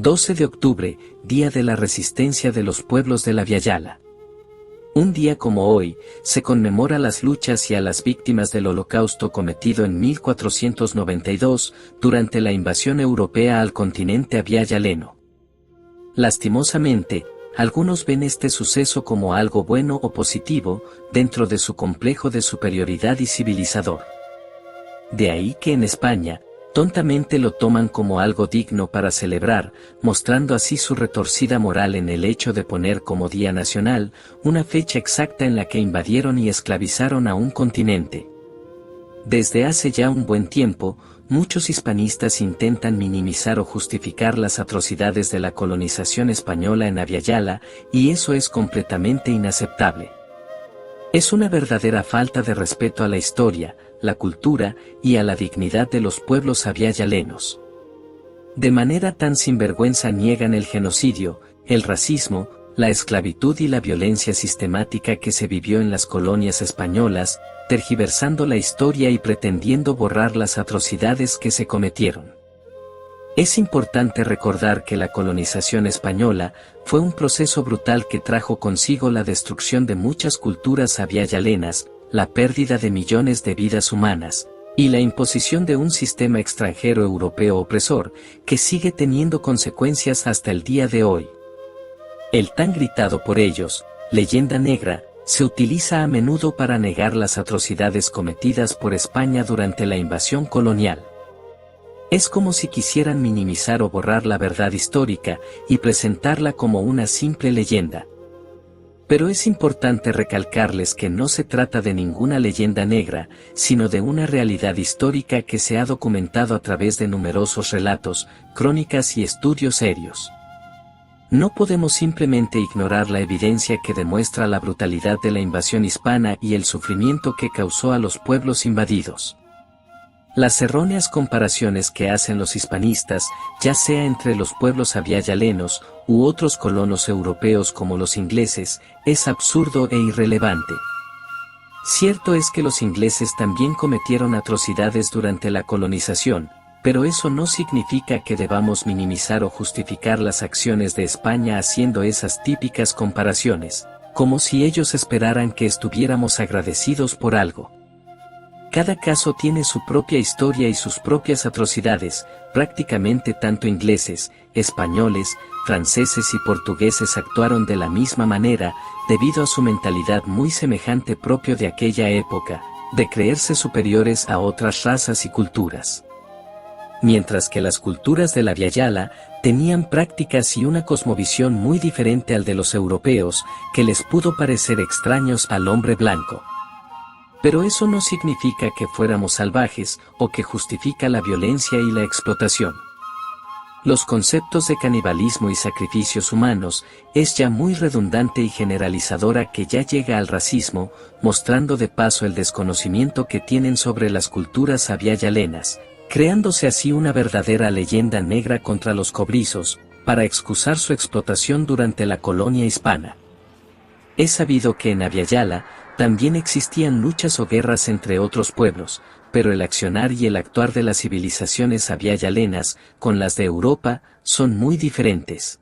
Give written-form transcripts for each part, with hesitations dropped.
12 de octubre, Día de la Resistencia de los Pueblos de la Via Yala. Un día como hoy, se conmemora las luchas y a las víctimas del Holocausto cometido en 1492, durante la invasión europea al continente abyayaleno. Lastimosamente, algunos ven este suceso como algo bueno o positivo, dentro de su complejo de superioridad y civilizador. De ahí que en España, tontamente lo toman como algo digno para celebrar, mostrando así su retorcida moral en el hecho de poner como Día Nacional, una fecha exacta en la que invadieron y esclavizaron a un continente. Desde hace ya un buen tiempo, muchos hispanistas intentan minimizar o justificar las atrocidades de la colonización española en Abyayala, y eso es completamente inaceptable. Es una verdadera falta de respeto a la historia, la cultura y a la dignidad de los pueblos abyayalenos. De manera tan sinvergüenza niegan el genocidio, el racismo, la esclavitud y la violencia sistemática que se vivió en las colonias españolas, tergiversando la historia y pretendiendo borrar las atrocidades que se cometieron. Es importante recordar que la colonización española fue un proceso brutal que trajo consigo la destrucción de muchas culturas abyayalenas, la pérdida de millones de vidas humanas, y la imposición de un sistema extranjero europeo opresor, que sigue teniendo consecuencias hasta el día de hoy. El tan gritado por ellos, leyenda negra, se utiliza a menudo para negar las atrocidades cometidas por España durante la invasión colonial. Es como si quisieran minimizar o borrar la verdad histórica y presentarla como una simple leyenda. Pero es importante recalcarles que no se trata de ninguna leyenda negra, sino de una realidad histórica que se ha documentado a través de numerosos relatos, crónicas y estudios serios. No podemos simplemente ignorar la evidencia que demuestra la brutalidad de la invasión hispana y el sufrimiento que causó a los pueblos invadidos. Las erróneas comparaciones que hacen los hispanistas, ya sea entre los pueblos abyayalenos u otros colonos europeos como los ingleses, es absurdo e irrelevante. Cierto es que los ingleses también cometieron atrocidades durante la colonización, pero eso no significa que debamos minimizar o justificar las acciones de España haciendo esas típicas comparaciones, como si ellos esperaran que estuviéramos agradecidos por algo. Cada caso tiene su propia historia y sus propias atrocidades, prácticamente tanto ingleses, españoles, franceses y portugueses actuaron de la misma manera, debido a su mentalidad muy semejante propio de aquella época, de creerse superiores a otras razas y culturas. Mientras que las culturas de la Via Yala tenían prácticas y una cosmovisión muy diferente al de los europeos, que les pudo parecer extraños al hombre blanco. Pero eso no significa que fuéramos salvajes o que justifica la violencia y la explotación. Los conceptos de canibalismo y sacrificios humanos es ya muy redundante y generalizadora que ya llega al racismo, mostrando de paso el desconocimiento que tienen sobre las culturas abyayalenas, creándose así una verdadera leyenda negra contra los cobrizos, para excusar su explotación durante la colonia hispana. Es sabido que en Abyayala también existían luchas o guerras entre otros pueblos, pero el accionar y el actuar de las civilizaciones abyayalenas con las de Europa son muy diferentes.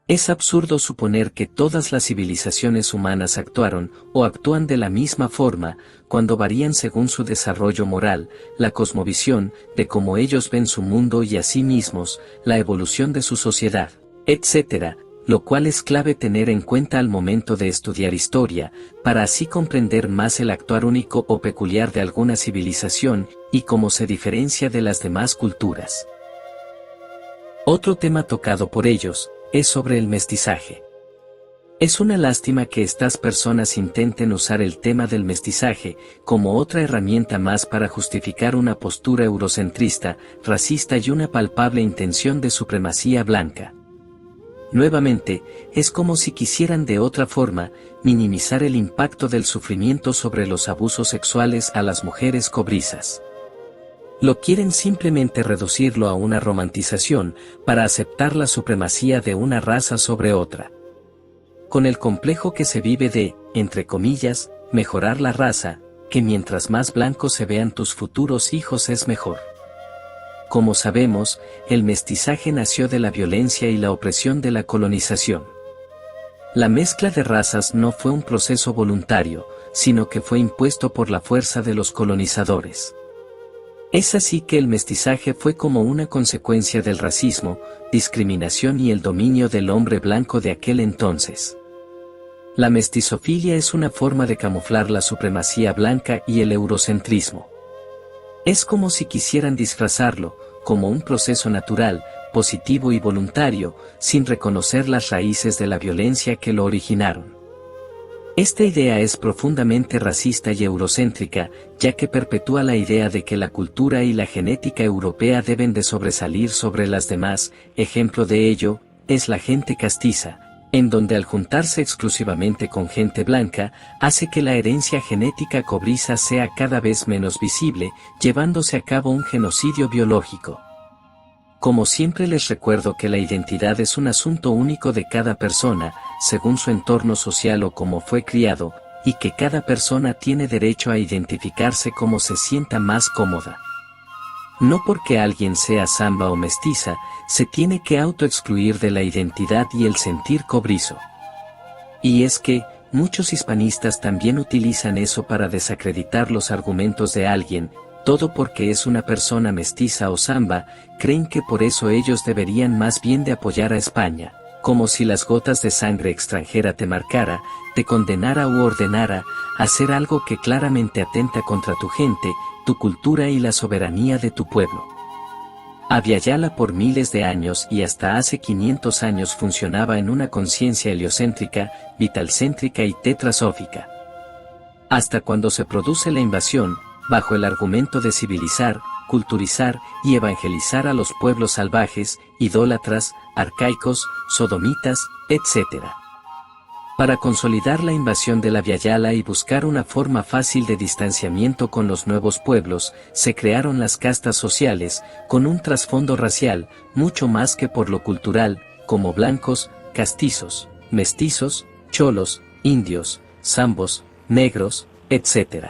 Es absurdo suponer que todas las civilizaciones humanas actuaron o actúan de la misma forma, cuando varían según su desarrollo moral, la cosmovisión, de cómo ellos ven su mundo y a sí mismos, la evolución de su sociedad, etc., lo cual es clave tener en cuenta al momento de estudiar historia, para así comprender más el actuar único o peculiar de alguna civilización, y cómo se diferencia de las demás culturas. Otro tema tocado por ellos, es sobre el mestizaje. Es una lástima que estas personas intenten usar el tema del mestizaje, como otra herramienta más para justificar una postura eurocentrista, racista y una palpable intención de supremacía blanca. Nuevamente, es como si quisieran de otra forma, minimizar el impacto del sufrimiento sobre los abusos sexuales a las mujeres cobrizas. Lo quieren simplemente reducirlo a una romantización, para aceptar la supremacía de una raza sobre otra. Con el complejo que se vive de, entre comillas, mejorar la raza, que mientras más blancos se vean tus futuros hijos es mejor. Como sabemos, el mestizaje nació de la violencia y la opresión de la colonización. La mezcla de razas no fue un proceso voluntario, sino que fue impuesto por la fuerza de los colonizadores. Es así que el mestizaje fue como una consecuencia del racismo, discriminación y el dominio del hombre blanco de aquel entonces. La mestizofilia es una forma de camuflar la supremacía blanca y el eurocentrismo. Es como si quisieran disfrazarlo, como un proceso natural, positivo y voluntario, sin reconocer las raíces de la violencia que lo originaron. Esta idea es profundamente racista y eurocéntrica, ya que perpetúa la idea de que la cultura y la genética europea deben de sobresalir sobre las demás. Ejemplo de ello, es la gente castiza, en donde al juntarse exclusivamente con gente blanca, hace que la herencia genética cobriza sea cada vez menos visible, llevándose a cabo un genocidio biológico. Como siempre les recuerdo que la identidad es un asunto único de cada persona, según su entorno social o cómo fue criado, y que cada persona tiene derecho a identificarse como se sienta más cómoda. No porque alguien sea samba o mestiza, se tiene que autoexcluir de la identidad y el sentir cobrizo. Y es que, muchos hispanistas también utilizan eso para desacreditar los argumentos de alguien, todo porque es una persona mestiza o samba, creen que por eso ellos deberían más bien de apoyar a España, como si las gotas de sangre extranjera te marcara, te condenara u ordenara a hacer algo que claramente atenta contra tu gente, tu cultura y la soberanía de tu pueblo. Abya por miles de años y hasta hace 500 años funcionaba en una conciencia heliocéntrica, vitalcéntrica y tetrasófica. Hasta cuando se produce la invasión, bajo el argumento de civilizar, culturizar y evangelizar a los pueblos salvajes, idólatras, arcaicos, sodomitas, etc. Para consolidar la invasión de la Vyayala y buscar una forma fácil de distanciamiento con los nuevos pueblos, se crearon las castas sociales, con un trasfondo racial, mucho más que por lo cultural, como blancos, castizos, mestizos, cholos, indios, zambos, negros, etc.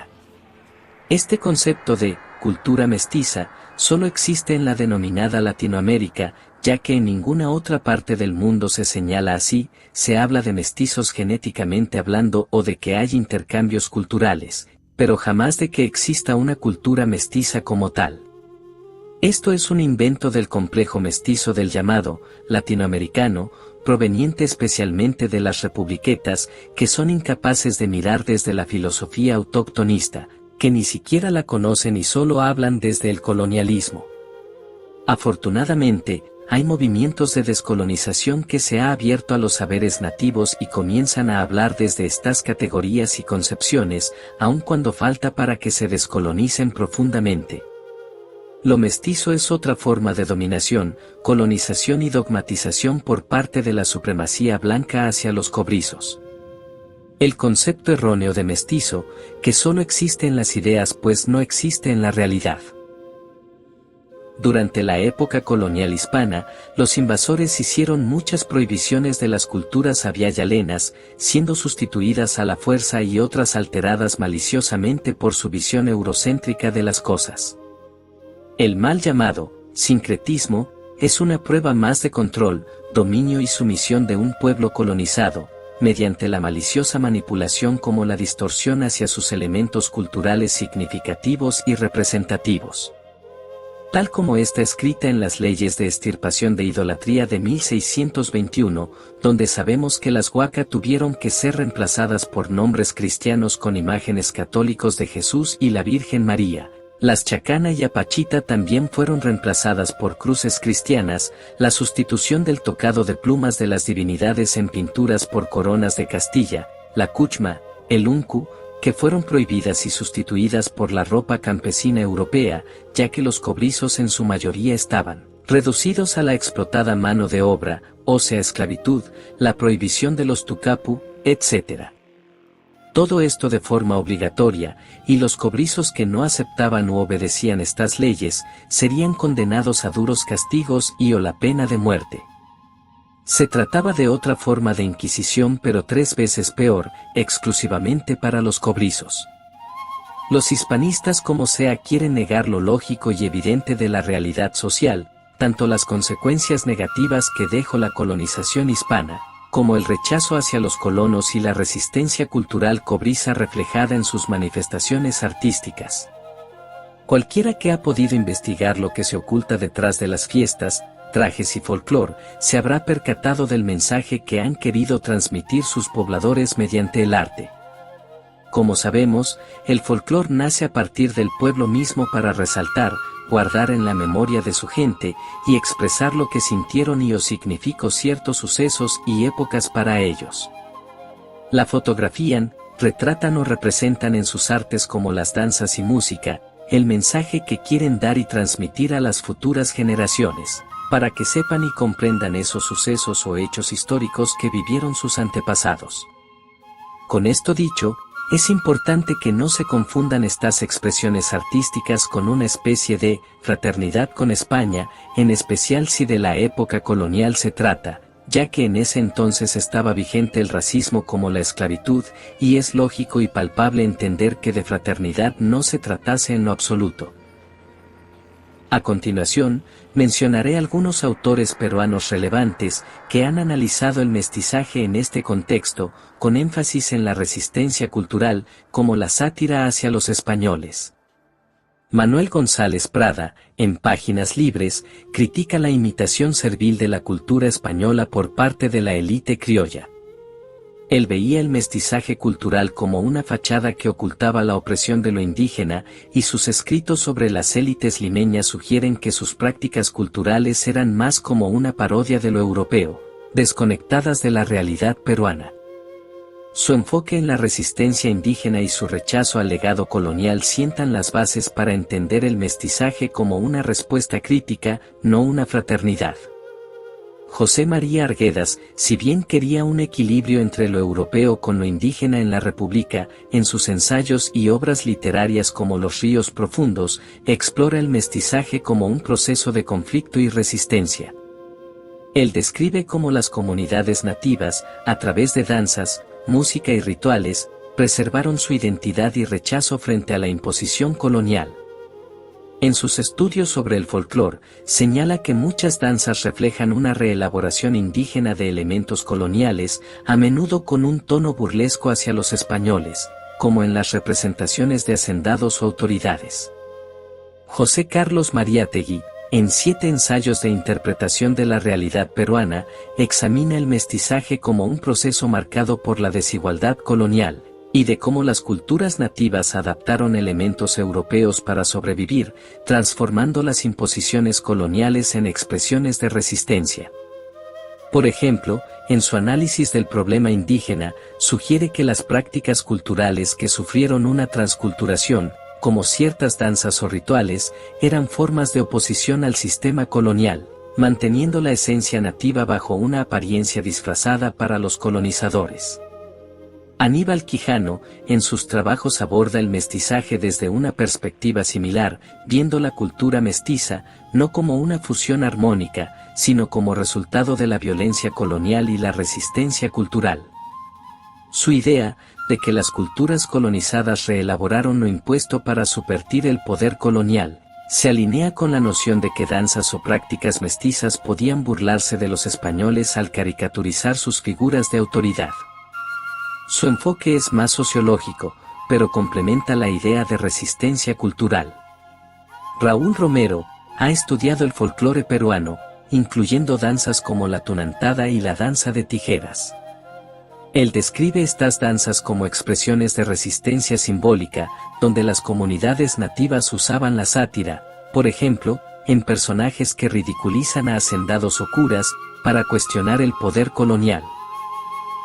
Este concepto de cultura mestiza solo existe en la denominada Latinoamérica, ya que en ninguna otra parte del mundo se señala así, se habla de mestizos genéticamente hablando o de que hay intercambios culturales, pero jamás de que exista una cultura mestiza como tal. Esto es un invento del complejo mestizo del llamado latinoamericano, proveniente especialmente de las republiquetas, que son incapaces de mirar desde la filosofía autóctonista, que ni siquiera la conocen y solo hablan desde el colonialismo. Afortunadamente, hay movimientos de descolonización que se ha abierto a los saberes nativos y comienzan a hablar desde estas categorías y concepciones, aun cuando falta para que se descolonicen profundamente. Lo mestizo es otra forma de dominación, colonización y dogmatización por parte de la supremacía blanca hacia los cobrizos. El concepto erróneo de mestizo, que solo existe en las ideas pues no existe en la realidad. Durante la época colonial hispana, los invasores hicieron muchas prohibiciones de las culturas abyayalenas, siendo sustituidas a la fuerza y otras alteradas maliciosamente por su visión eurocéntrica de las cosas. El mal llamado sincretismo es una prueba más de control, dominio y sumisión de un pueblo colonizado, mediante la maliciosa manipulación como la distorsión hacia sus elementos culturales significativos y representativos. Tal como está escrita en las leyes de extirpación de idolatría de 1621, donde sabemos que las huaca tuvieron que ser reemplazadas por nombres cristianos con imágenes católicos de Jesús y la Virgen María. Las chacana y apachita también fueron reemplazadas por cruces cristianas, la sustitución del tocado de plumas de las divinidades en pinturas por coronas de Castilla, la cuchma, el uncu, que fueron prohibidas y sustituidas por la ropa campesina europea, ya que los cobrizos en su mayoría estaban reducidos a la explotada mano de obra, o sea esclavitud, la prohibición de los tucapu, etc. Todo esto de forma obligatoria, y los cobrizos que no aceptaban u obedecían estas leyes, serían condenados a duros castigos y o la pena de muerte. Se trataba de otra forma de inquisición pero 3 veces peor, exclusivamente para los cobrizos. Los hispanistas como sea quieren negar lo lógico y evidente de la realidad social, tanto las consecuencias negativas que dejó la colonización hispana, como el rechazo hacia los colonos y la resistencia cultural cobriza reflejada en sus manifestaciones artísticas. Cualquiera que ha podido investigar lo que se oculta detrás de las fiestas, trajes y folclore, se habrá percatado del mensaje que han querido transmitir sus pobladores mediante el arte. Como sabemos, el folclore nace a partir del pueblo mismo para resaltar, guardar en la memoria de su gente y expresar lo que sintieron y o significó ciertos sucesos y épocas para ellos. La fotografían, retratan o representan en sus artes como las danzas y música, el mensaje que quieren dar y transmitir a las futuras generaciones, para que sepan y comprendan esos sucesos o hechos históricos que vivieron sus antepasados. Con esto dicho, es importante que no se confundan estas expresiones artísticas con una especie de fraternidad con España, en especial si de la época colonial se trata, ya que en ese entonces estaba vigente el racismo como la esclavitud, y es lógico y palpable entender que de fraternidad no se tratase en lo absoluto. A continuación, mencionaré algunos autores peruanos relevantes que han analizado el mestizaje en este contexto, con énfasis en la resistencia cultural, como la sátira hacia los españoles. Manuel González Prada, en Páginas Libres, critica la imitación servil de la cultura española por parte de la élite criolla. Él veía el mestizaje cultural como una fachada que ocultaba la opresión de lo indígena, y sus escritos sobre las élites limeñas sugieren que sus prácticas culturales eran más como una parodia de lo europeo, desconectadas de la realidad peruana. Su enfoque en la resistencia indígena y su rechazo al legado colonial sientan las bases para entender el mestizaje como una respuesta crítica, no una fraternidad. José María Arguedas, si bien quería un equilibrio entre lo europeo con lo indígena en la República, en sus ensayos y obras literarias como Los ríos profundos, explora el mestizaje como un proceso de conflicto y resistencia. Él describe cómo las comunidades nativas, a través de danzas, música y rituales, preservaron su identidad y rechazo frente a la imposición colonial. En sus estudios sobre el folclore, señala que muchas danzas reflejan una reelaboración indígena de elementos coloniales, a menudo con un tono burlesco hacia los españoles, como en las representaciones de hacendados o autoridades. José Carlos Mariátegui, en 7 ensayos de interpretación de la realidad peruana, examina el mestizaje como un proceso marcado por la desigualdad colonial, y de cómo las culturas nativas adaptaron elementos europeos para sobrevivir, transformando las imposiciones coloniales en expresiones de resistencia. Por ejemplo, en su análisis del problema indígena, sugiere que las prácticas culturales que sufrieron una transculturación, como ciertas danzas o rituales, eran formas de oposición al sistema colonial, manteniendo la esencia nativa bajo una apariencia disfrazada para los colonizadores. Aníbal Quijano, en sus trabajos aborda el mestizaje desde una perspectiva similar, viendo la cultura mestiza, no como una fusión armónica, sino como resultado de la violencia colonial y la resistencia cultural. Su idea, de que las culturas colonizadas reelaboraron lo impuesto para subvertir el poder colonial, se alinea con la noción de que danzas o prácticas mestizas podían burlarse de los españoles al caricaturizar sus figuras de autoridad. Su enfoque es más sociológico, pero complementa la idea de resistencia cultural. Raúl Romero ha estudiado el folclore peruano, incluyendo danzas como la tunantada y la danza de tijeras. Él describe estas danzas como expresiones de resistencia simbólica, donde las comunidades nativas usaban la sátira, por ejemplo, en personajes que ridiculizan a hacendados o curas, para cuestionar el poder colonial.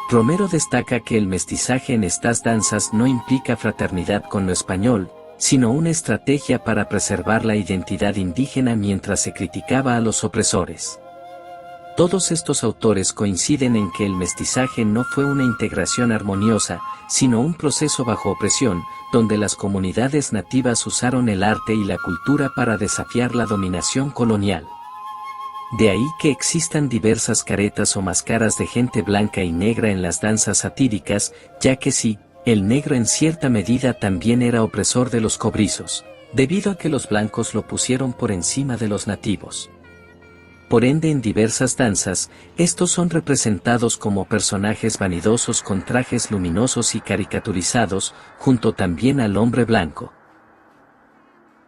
Romero destaca que el mestizaje en estas danzas no implica fraternidad con lo español, sino una estrategia para preservar la identidad indígena mientras se criticaba a los opresores. Todos estos autores coinciden en que el mestizaje no fue una integración armoniosa, sino un proceso bajo opresión, donde las comunidades nativas usaron el arte y la cultura para desafiar la dominación colonial. De ahí que existan diversas caretas o máscaras de gente blanca y negra en las danzas satíricas, ya que sí, el negro en cierta medida también era opresor de los cobrizos, debido a que los blancos lo pusieron por encima de los nativos. Por ende, en diversas danzas, estos son representados como personajes vanidosos con trajes luminosos y caricaturizados, junto también al hombre blanco.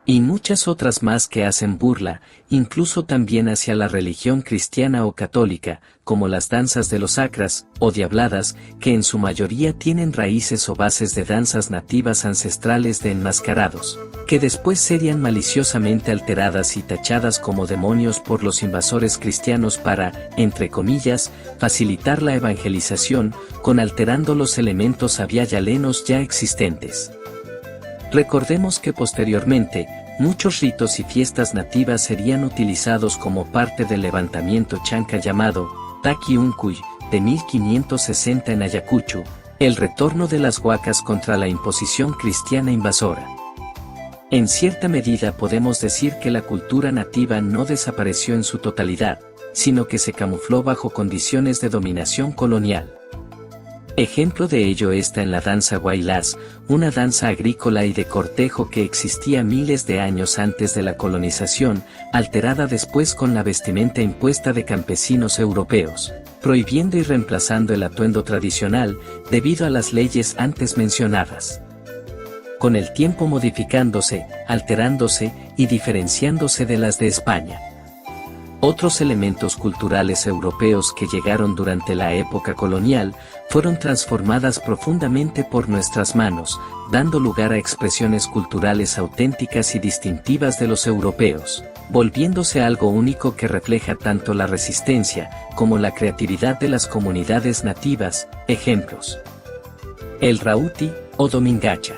Y muchas otras más que hacen burla, incluso también hacia la religión cristiana o católica, como las danzas de los acras, o diabladas, que en su mayoría tienen raíces o bases de danzas nativas ancestrales de enmascarados, que después serían maliciosamente alteradas y tachadas como demonios por los invasores cristianos para, entre comillas, facilitar la evangelización, con alterando los elementos avialenos ya existentes. Recordemos que posteriormente, muchos ritos y fiestas nativas serían utilizados como parte del levantamiento chanca llamado Taqui Uncuy de 1560 en Ayacucho, el retorno de las huacas contra la imposición cristiana invasora. En cierta medida podemos decir que la cultura nativa no desapareció en su totalidad, sino que se camufló bajo condiciones de dominación colonial. Ejemplo de ello está en la danza Huaylas, una danza agrícola y de cortejo que existía miles de años antes de la colonización, alterada después con la vestimenta impuesta de campesinos europeos, prohibiendo y reemplazando el atuendo tradicional, debido a las leyes antes mencionadas. Con el tiempo modificándose, alterándose y diferenciándose de las de España. Otros elementos culturales europeos que llegaron durante la época colonial, fueron transformadas profundamente por nuestras manos, dando lugar a expresiones culturales auténticas y distintivas de los europeos, volviéndose algo único que refleja tanto la resistencia, como la creatividad de las comunidades nativas. Ejemplos: el rauti, o domingacha;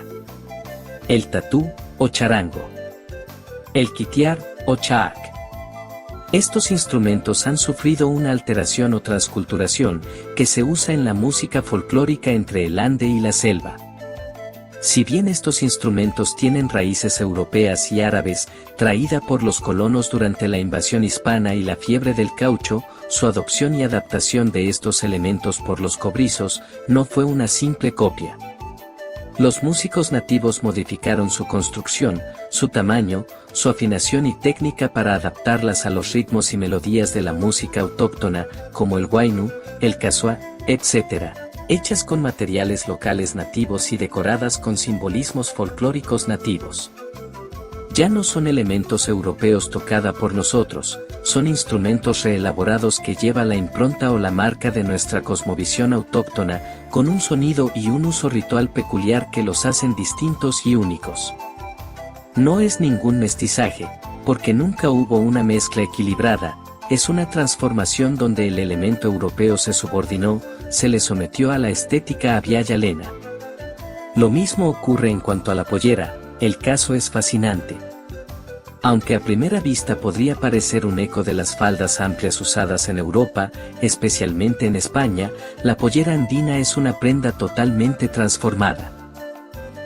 el tatú, o charango; el quitiar, o chaac. Estos instrumentos han sufrido una alteración o transculturación, que se usa en la música folclórica entre el Ande y la selva. Si bien estos instrumentos tienen raíces europeas y árabes, traída por los colonos durante la invasión hispana y la fiebre del caucho, su adopción y adaptación de estos elementos por los cobrizos, no fue una simple copia. Los músicos nativos modificaron su construcción, su tamaño, su afinación y técnica para adaptarlas a los ritmos y melodías de la música autóctona, como el huayno, el casuá, etc., hechas con materiales locales nativos y decoradas con simbolismos folclóricos nativos. Ya no son elementos europeos tocada por nosotros, son instrumentos reelaborados que lleva la impronta o la marca de nuestra cosmovisión autóctona, con un sonido y un uso ritual peculiar que los hacen distintos y únicos. No es ningún mestizaje, porque nunca hubo una mezcla equilibrada, es una transformación donde el elemento europeo se subordinó, se le sometió a la estética avialena. Lo mismo ocurre en cuanto a la pollera, el caso es fascinante. Aunque a primera vista podría parecer un eco de las faldas amplias usadas en Europa, especialmente en España, la pollera andina es una prenda totalmente transformada.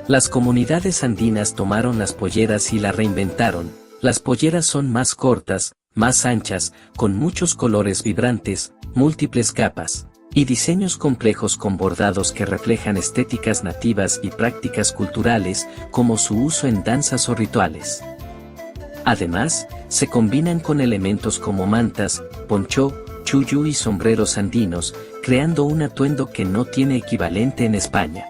Las comunidades andinas tomaron las polleras y la reinventaron. Las polleras son más cortas, más anchas, con muchos colores vibrantes, múltiples capas, y diseños complejos con bordados que reflejan estéticas nativas y prácticas culturales, como su uso en danzas o rituales. Además, se combinan con elementos como mantas, ponchó, chullu y sombreros andinos, creando un atuendo que no tiene equivalente en España.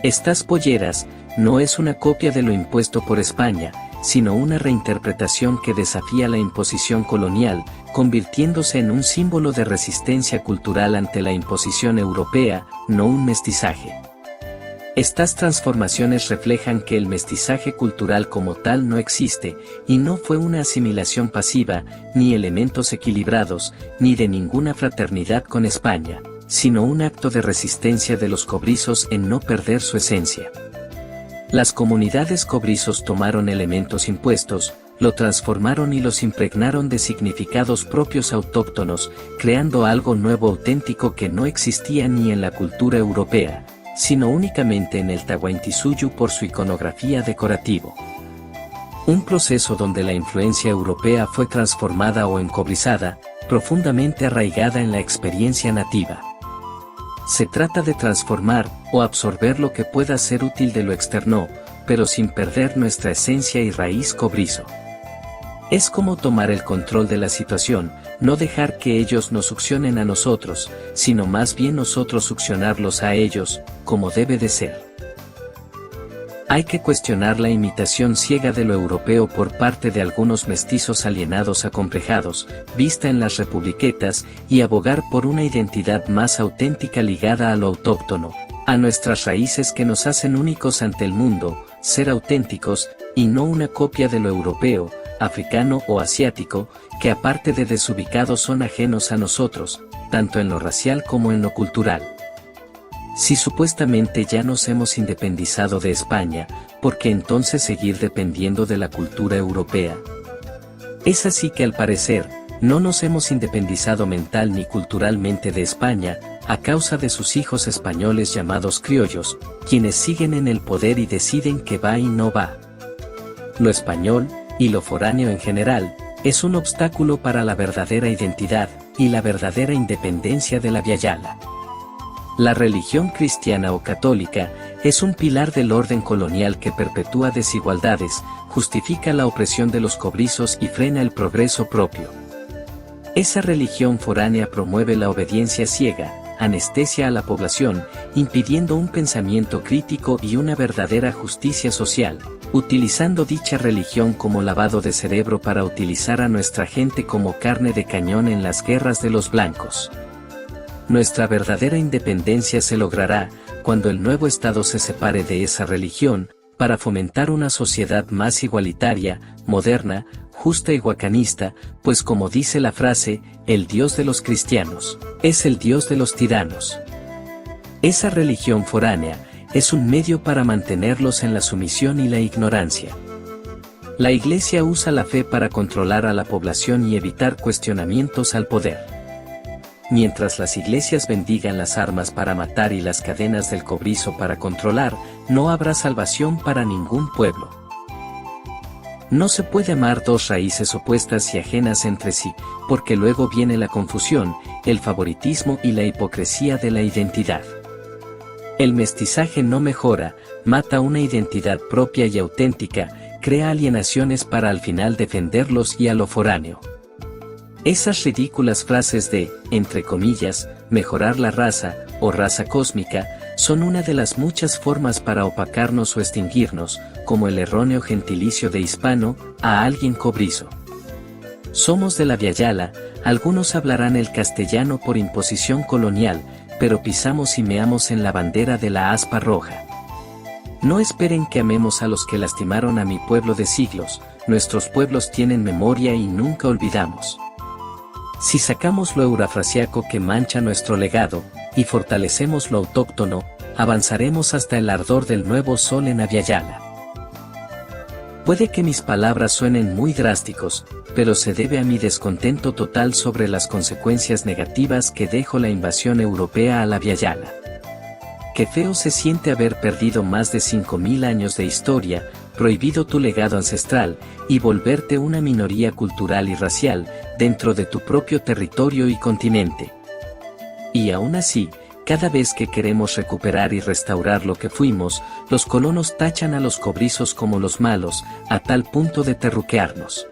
Estas polleras, no es una copia de lo impuesto por España, sino una reinterpretación que desafía la imposición colonial, convirtiéndose en un símbolo de resistencia cultural ante la imposición europea, no un mestizaje. Estas transformaciones reflejan que el mestizaje cultural como tal no existe, y no fue una asimilación pasiva, ni elementos equilibrados, ni de ninguna fraternidad con España, sino un acto de resistencia de los cobrizos en no perder su esencia. Las comunidades cobrizos tomaron elementos impuestos, lo transformaron y los impregnaron de significados propios autóctonos, creando algo nuevo auténtico que no existía ni en la cultura europea, sino únicamente en el Tahuantinsuyo por su iconografía decorativo. Un proceso donde la influencia europea fue transformada o encobrizada, profundamente arraigada en la experiencia nativa. Se trata de transformar o absorber lo que pueda ser útil de lo externo, pero sin perder nuestra esencia y raíz cobrizo. Es como tomar el control de la situación, no dejar que ellos nos succionen a nosotros, sino más bien nosotros succionarlos a ellos, como debe de ser. Hay que cuestionar la imitación ciega de lo europeo por parte de algunos mestizos alienados acomplejados, vista en las republiquetas, y abogar por una identidad más auténtica ligada a lo autóctono, a nuestras raíces que nos hacen únicos ante el mundo, ser auténticos, y no una copia de lo europeo, africano o asiático, que aparte de desubicados son ajenos a nosotros, tanto en lo racial como en lo cultural. Si supuestamente ya nos hemos independizado de España, ¿por qué entonces seguir dependiendo de la cultura europea? Es así que al parecer, no nos hemos independizado mental ni culturalmente de España, a causa de sus hijos españoles llamados criollos, quienes siguen en el poder y deciden qué va y no va. Lo español, y lo foráneo en general, es un obstáculo para la verdadera identidad, y la verdadera independencia de la Viayala. La religión cristiana o católica es un pilar del orden colonial que perpetúa desigualdades, justifica la opresión de los cobrizos y frena el progreso propio. Esa religión foránea promueve la obediencia ciega, anestesia a la población, impidiendo un pensamiento crítico y una verdadera justicia social, utilizando dicha religión como lavado de cerebro para utilizar a nuestra gente como carne de cañón en las guerras de los blancos. Nuestra verdadera independencia se logrará cuando el nuevo Estado se separe de esa religión, para fomentar una sociedad más igualitaria, moderna, justa y huacanista, pues como dice la frase, el Dios de los cristianos es el Dios de los tiranos. Esa religión foránea es un medio para mantenerlos en la sumisión y la ignorancia. La Iglesia usa la fe para controlar a la población y evitar cuestionamientos al poder. Mientras las iglesias bendigan las armas para matar y las cadenas del cobrizo para controlar, no habrá salvación para ningún pueblo. No se puede amar dos raíces opuestas y ajenas entre sí, porque luego viene la confusión, el favoritismo y la hipocresía de la identidad. El mestizaje no mejora, mata una identidad propia y auténtica, crea alienaciones para al final defenderlos y a lo foráneo. Esas ridículas frases de, entre comillas, mejorar la raza, o raza cósmica, son una de las muchas formas para opacarnos o extinguirnos, como el erróneo gentilicio de hispano, a alguien cobrizo. Somos de la Viayala, algunos hablarán el castellano por imposición colonial, pero pisamos y meamos en la bandera de la aspa roja. No esperen que amemos a los que lastimaron a mi pueblo de siglos, nuestros pueblos tienen memoria y nunca olvidamos. Si sacamos lo eurafrasiaco que mancha nuestro legado, y fortalecemos lo autóctono, avanzaremos hasta el ardor del nuevo sol en Aviala. Puede que mis palabras suenen muy drásticos, pero se debe a mi descontento total sobre las consecuencias negativas que dejó la invasión europea a la Viayala. Qué feo se siente haber perdido más de 5000 años de historia, prohibido tu legado ancestral, y volverte una minoría cultural y racial, dentro de tu propio territorio y continente. Y aún así, cada vez que queremos recuperar y restaurar lo que fuimos, los colonos tachan a los cobrizos como los malos, a tal punto de terruquearnos.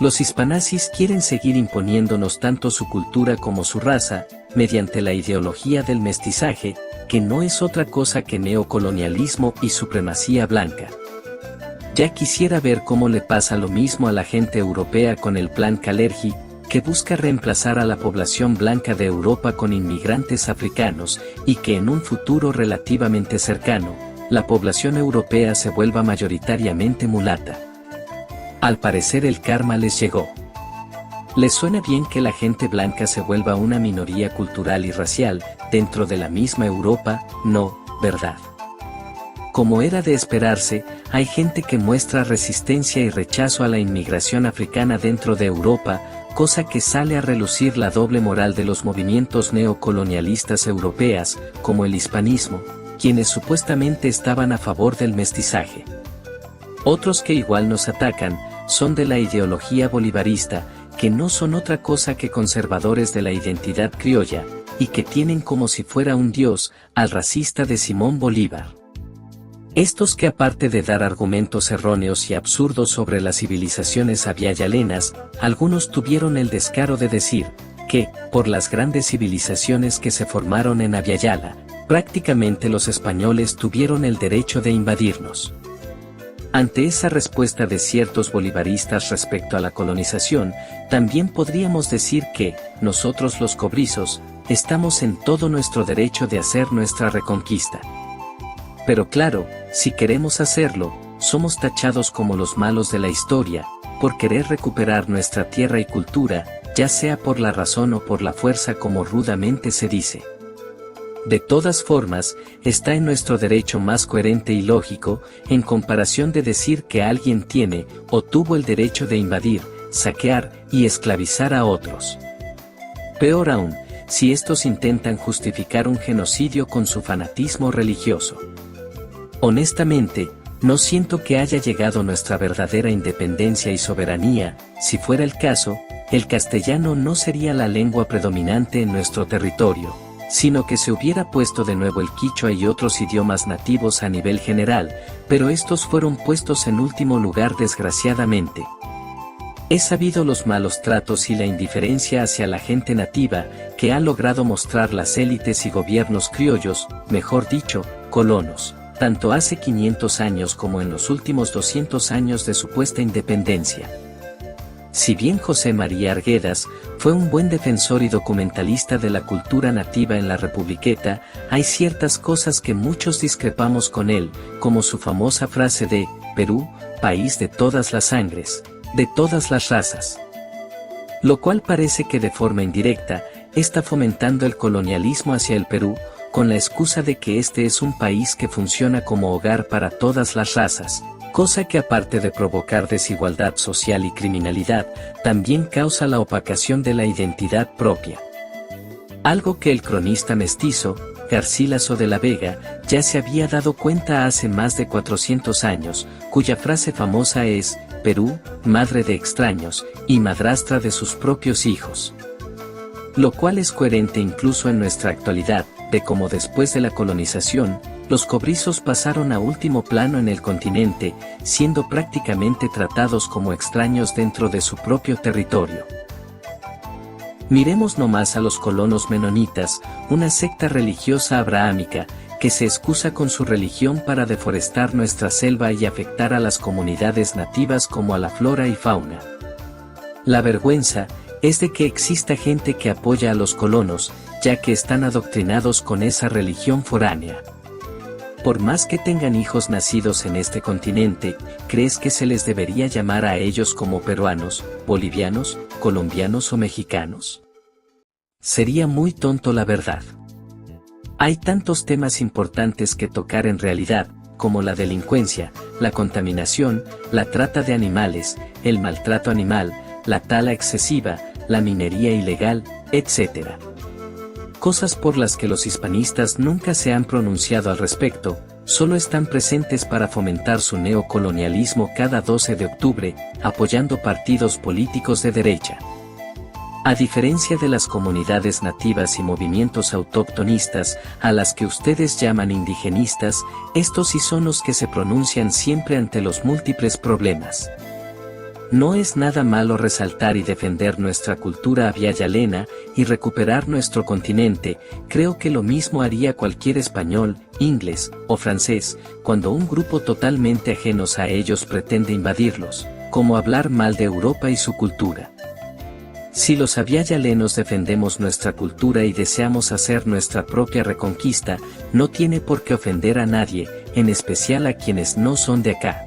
Los hispanazis quieren seguir imponiéndonos tanto su cultura como su raza, mediante la ideología del mestizaje, que no es otra cosa que neocolonialismo y supremacía blanca. Ya quisiera ver cómo le pasa lo mismo a la gente europea con el Plan Kalergi, que busca reemplazar a la población blanca de Europa con inmigrantes africanos, y que en un futuro relativamente cercano, la población europea se vuelva mayoritariamente mulata. Al parecer el karma les llegó. ¿Les suena bien que la gente blanca se vuelva una minoría cultural y racial, dentro de la misma Europa? No, ¿verdad? Como era de esperarse, hay gente que muestra resistencia y rechazo a la inmigración africana dentro de Europa, cosa que sale a relucir la doble moral de los movimientos neocolonialistas europeas, como el hispanismo, quienes supuestamente estaban a favor del mestizaje. Otros que igual nos atacan, son de la ideología bolivarista, que no son otra cosa que conservadores de la identidad criolla, y que tienen como si fuera un dios, al racista de Simón Bolívar. Estos que aparte de dar argumentos erróneos y absurdos sobre las civilizaciones abyayalenas, algunos tuvieron el descaro de decir, que, por las grandes civilizaciones que se formaron en Abyayala, prácticamente los españoles tuvieron el derecho de invadirnos. Ante esa respuesta de ciertos bolivaristas respecto a la colonización, también podríamos decir que, nosotros los cobrizos, estamos en todo nuestro derecho de hacer nuestra reconquista. Pero claro, si queremos hacerlo, somos tachados como los malos de la historia, por querer recuperar nuestra tierra y cultura, ya sea por la razón o por la fuerza como rudamente se dice. De todas formas, está en nuestro derecho más coherente y lógico, en comparación de decir que alguien tiene o tuvo el derecho de invadir, saquear y esclavizar a otros. Peor aún, si estos intentan justificar un genocidio con su fanatismo religioso. Honestamente, no siento que haya llegado nuestra verdadera independencia y soberanía. Si fuera el caso, el castellano no sería la lengua predominante en nuestro territorio, sino que se hubiera puesto de nuevo el quichua y otros idiomas nativos a nivel general, pero estos fueron puestos en último lugar desgraciadamente. He sabido los malos tratos y la indiferencia hacia la gente nativa que han logrado mostrar las élites y gobiernos criollos, mejor dicho, colonos, tanto hace 500 años como en los últimos 200 años de supuesta independencia. Si bien José María Arguedas fue un buen defensor y documentalista de la cultura nativa en la Republiqueta, hay ciertas cosas que muchos discrepamos con él, como su famosa frase de Perú, país de todas las sangres, de todas las razas. Lo cual parece que de forma indirecta, está fomentando el colonialismo hacia el Perú, con la excusa de que este es un país que funciona como hogar para todas las razas, cosa que aparte de provocar desigualdad social y criminalidad, también causa la opacación de la identidad propia. Algo que el cronista mestizo, Garcilaso de la Vega, ya se había dado cuenta hace más de 400 años, cuya frase famosa es, Perú, madre de extraños, y madrastra de sus propios hijos. Lo cual es coherente incluso en nuestra actualidad, de cómo después de la colonización, los cobrizos pasaron a último plano en el continente, siendo prácticamente tratados como extraños dentro de su propio territorio. Miremos nomás a los colonos menonitas, una secta religiosa abrahámica, que se excusa con su religión para deforestar nuestra selva y afectar a las comunidades nativas como a la flora y fauna. La vergüenza es de que exista gente que apoya a los colonos, ya que están adoctrinados con esa religión foránea. Por más que tengan hijos nacidos en este continente, ¿crees que se les debería llamar a ellos como peruanos, bolivianos, colombianos o mexicanos? Sería muy tonto la verdad. Hay tantos temas importantes que tocar en realidad, como la delincuencia, la contaminación, la trata de animales, el maltrato animal, la tala excesiva, la minería ilegal, etc. Cosas por las que los hispanistas nunca se han pronunciado al respecto, solo están presentes para fomentar su neocolonialismo cada 12 de octubre, apoyando partidos políticos de derecha. A diferencia de las comunidades nativas y movimientos autóctonistas, a las que ustedes llaman indigenistas, estos sí son los que se pronuncian siempre ante los múltiples problemas. No es nada malo resaltar y defender nuestra cultura abyayalena y recuperar nuestro continente. Creo que lo mismo haría cualquier español, inglés o francés, cuando un grupo totalmente ajenos a ellos pretende invadirlos, como hablar mal de Europa y su cultura. Si los abyayalenos defendemos nuestra cultura y deseamos hacer nuestra propia reconquista, no tiene por qué ofender a nadie, en especial a quienes no son de acá.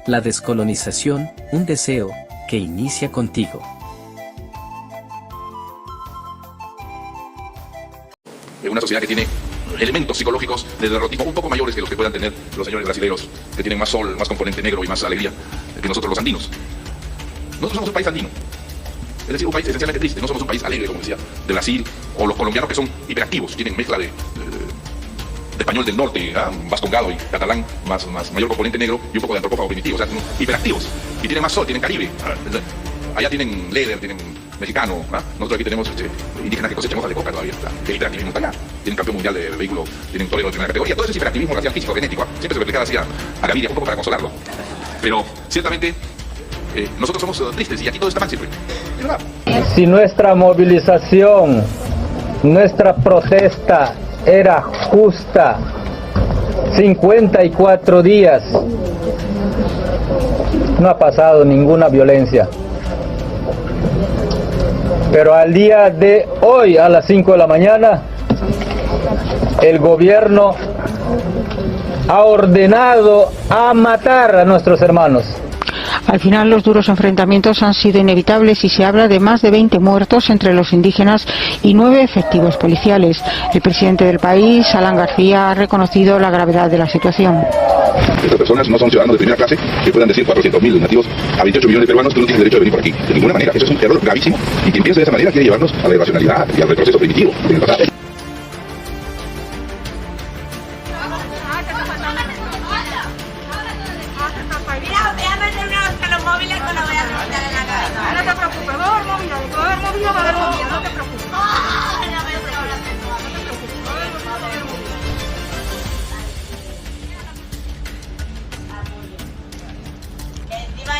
La descolonización, un deseo, que inicia contigo. En una sociedad que tiene elementos psicológicos de derrotismo un poco mayores que los que puedan tener los señores brasileños, que tienen más sol, más componente negro y más alegría que nosotros los andinos. Nosotros somos un país andino. Es decir, un país esencialmente triste. No somos un país alegre, como decía, de Brasil, o los colombianos que son hiperactivos, tienen mezcla de español del norte, vascongado y catalán, mayor componente negro y un poco de antropófago primitivo. O sea, son hiperactivos y tienen más sol, tienen Caribe. allá tienen líder, tienen mexicano, ¿ah? Nosotros aquí tenemos indígenas que cosechan hojas de coca todavía, el hiperactivismo está allá, tienen campeón mundial de vehículos, tienen torero de primera categoría, todo ese hiperactivismo racial, físico, genético, siempre se lo explicaba así a Gaviria, un poco para consolarlo. Pero ciertamente nosotros somos tristes y aquí todo está mal siempre. Es verdad. Si nuestra movilización, nuestra protesta era justa, 54 días, no ha pasado ninguna violencia. Pero al día de hoy, a las 5 de la mañana, el gobierno ha ordenado a matar a nuestros hermanos. Al final los duros enfrentamientos han sido inevitables y se habla de más de 20 muertos entre los indígenas y 9 efectivos policiales. El presidente del país, Alan García, ha reconocido la gravedad de la situación. Estas personas no son ciudadanos de primera clase que puedan decir 400.000 nativos a 28 millones de peruanos que no tienen derecho de venir por aquí. De ninguna manera. Eso es un error gravísimo y quien piensa de esa manera quiere llevarnos a la irracionalidad y al retroceso primitivo del pasado.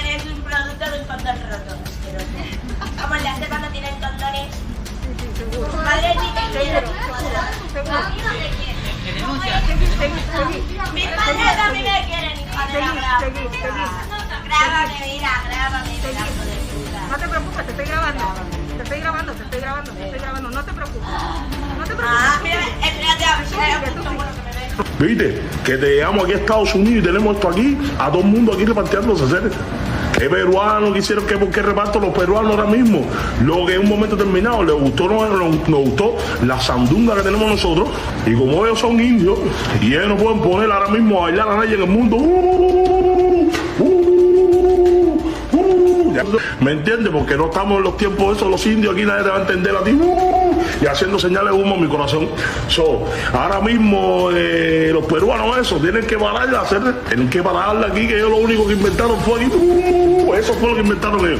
Es un producto de un condón roto. ¿Cómo le hace cuando tienen condones? Tu madre ni te quiere. A mí no te quiere. Mis padres a mí me quieren, hija de la gran. Grábame, mira, grábame. No te preocupes, te estoy grabando. Te estoy grabando, no te preocupes. Ah, mira, espérate a ver si hay un punto bueno que me ve. Viste, que te llevamos aquí a Estados Unidos y tenemos esto aquí, a todo el mundo aquí repartiéndose hacer. ¿Qué peruanos quisieron que por qué reparto los peruanos ahora mismo? Lo que en un momento determinado les gustó, nos gustó la sandunga que tenemos nosotros, y como ellos son indios, y ellos no pueden poner ahora mismo a bailar a nadie en el mundo. ¿Me entiendes? Porque no estamos en los tiempos esos, los indios, aquí nadie te va a entender a ti. Y haciendo señales de humo en mi corazón. Ahora mismo los peruanos eso, tienen que pararla, tienen que pararla aquí, que ellos lo único que inventaron fue aquí. Eso fue lo que inventaron ellos.